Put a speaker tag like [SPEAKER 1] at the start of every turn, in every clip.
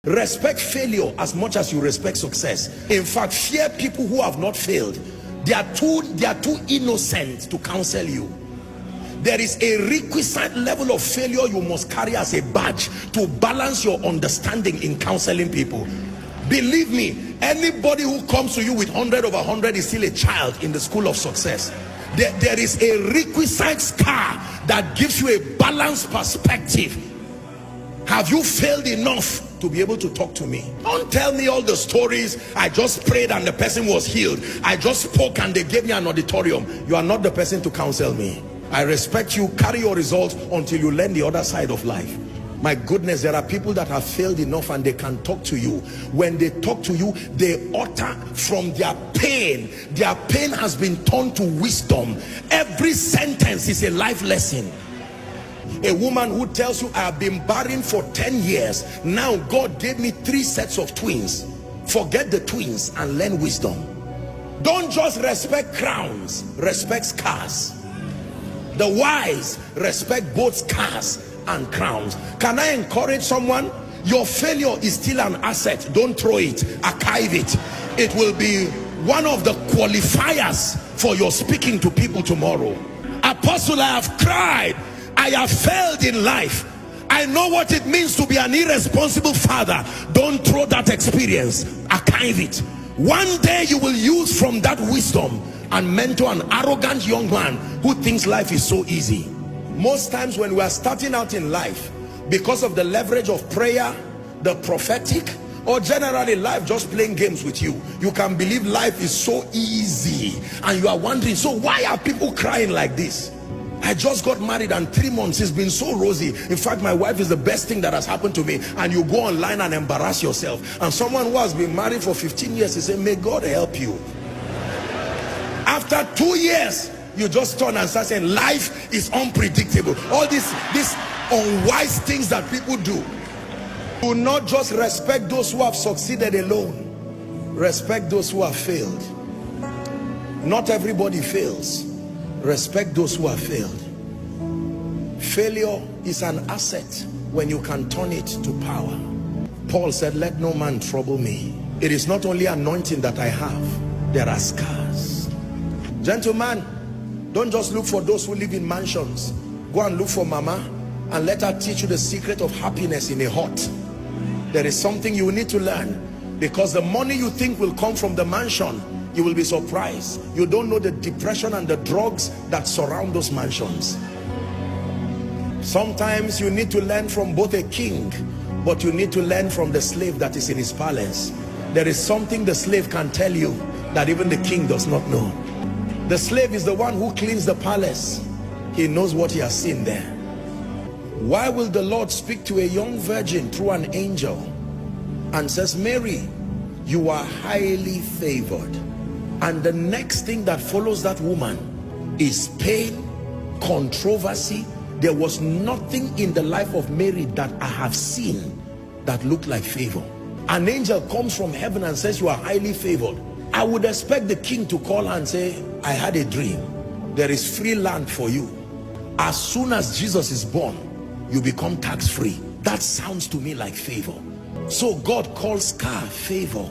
[SPEAKER 1] Respect failure as much as you respect success. In fact, fear people who have not failed. They are too innocent to counsel you. There is a requisite level of failure you must carry as a badge to balance your understanding in counseling people. Believe me, anybody who comes to you with 100 over 100 is still a child in the school of success. There is a requisite scar that gives you a balanced perspective. Have you failed enough to be able to talk to me? Don't tell me all the stories. I just prayed and the person was healed. I just spoke and they gave me an auditorium. You are not the person to counsel me. I respect you. Carry your results until you learn the other side of life. My goodness, there are people that have failed enough and they can talk to you. When they talk to you, they utter from their pain. Their pain has been turned to wisdom. Every sentence is a life lesson. A woman who tells you, I have been barren for 10 years. Now God gave me 3 sets of twins. Forget the twins and learn wisdom. Don't just respect crowns, respect scars. The wise respect both scars and crowns. Can I encourage someone? Your failure is still an asset. Don't throw it, archive it. It will be one of the qualifiers for your speaking to people tomorrow. Apostle, I have cried. I have failed in life. I know what it means to be an irresponsible father. Don't throw that experience, archive it. One day you will use from that wisdom and mentor an arrogant young man who thinks life is so easy. Most times when we are starting out in life, because of the leverage of prayer, the prophetic, or generally life just playing games with you, you can believe life is so easy and you are wondering, so why are people crying like this? I just got married and 3 months it's been so rosy. In fact, my wife is the best thing that has happened to me. And you go online and embarrass yourself. And someone who has been married for 15 years, he said, may God help you. After 2 years, you just turn and start saying life is unpredictable. All these unwise things that people do. Do not just respect those who have succeeded alone. Respect those who have failed. Not everybody fails. Respect those who have failed. Failure is an asset when you can turn it to power. Paul said, let no man trouble me. It is not only anointing that I have, there are scars. Gentlemen, don't just look for those who live in mansions. Go and look for mama and let her teach you the secret of happiness in a hut. There is something you need to learn, because the money you think will come from the mansion, you will be surprised. You don't know the depression and the drugs that surround those mansions. Sometimes you need to learn from both a king, but you need to learn from the slave that is in his palace. There is something the slave can tell you that even the king does not know. The slave is the one who cleans the palace. He knows what he has seen there. Why will the Lord speak to a young virgin through an angel and says, Mary, you are highly favored? And the next thing that follows that woman is pain, controversy. There was nothing in the life of Mary that I have seen that looked like favor. An angel comes from heaven and says, you are highly favored. I would expect the king to call her and say, I had a dream. There is free land for you. As soon as Jesus is born, you become tax-free. That sounds to me like favor. So God calls scar favor.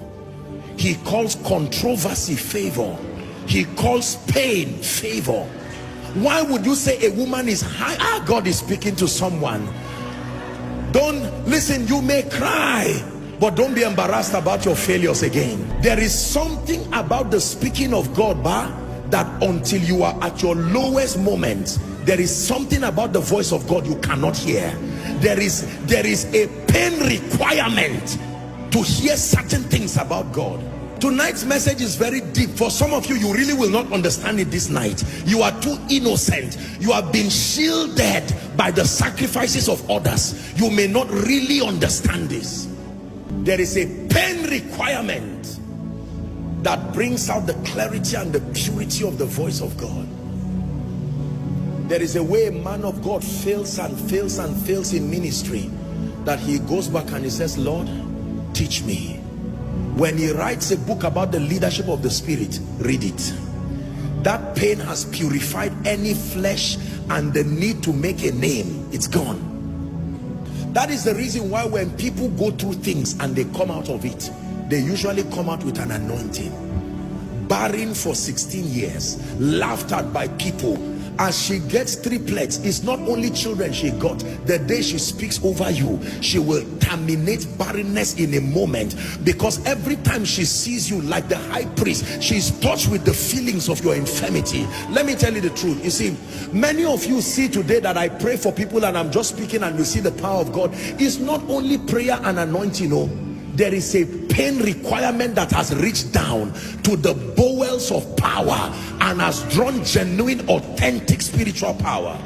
[SPEAKER 1] He calls controversy favor. He calls pain favor. Why would you say a woman is high? God is speaking to someone. Don't listen, you may cry, but don't be embarrassed about your failures again. There is something about the speaking of God, that until you are at your lowest moment, there is something about the voice of God you cannot hear. There is a pain requirement to hear certain things about God. Tonight's message is very deep. For some of you, you really will not understand it this night. You are too innocent. You have been shielded by the sacrifices of others. You may not really understand this. There is a pain requirement that brings out the clarity and the purity of the voice of God. There is a way a man of God fails and fails and fails in ministry, that he goes back and he says, Lord, teach me. When he writes a book about the leadership of the Spirit, read it. That pain has purified any flesh and the need to make a name. It's gone. That is the reason why when people go through things and they come out of it, they usually come out with an anointing. Barren for 16 years, laughed at by people. As she gets triplets, it's not only children she got. The day she speaks over you, she will terminate barrenness in a moment, because every time she sees you, like the high priest, she's touched with the feelings of your infirmity. Let me tell you the truth. You see, many of you see today that I pray for people and I'm just speaking and you see the power of God. It's not only prayer and anointing, no. There is a pain requirement that has reached down to the bowels of power and has drawn genuine, authentic spiritual power.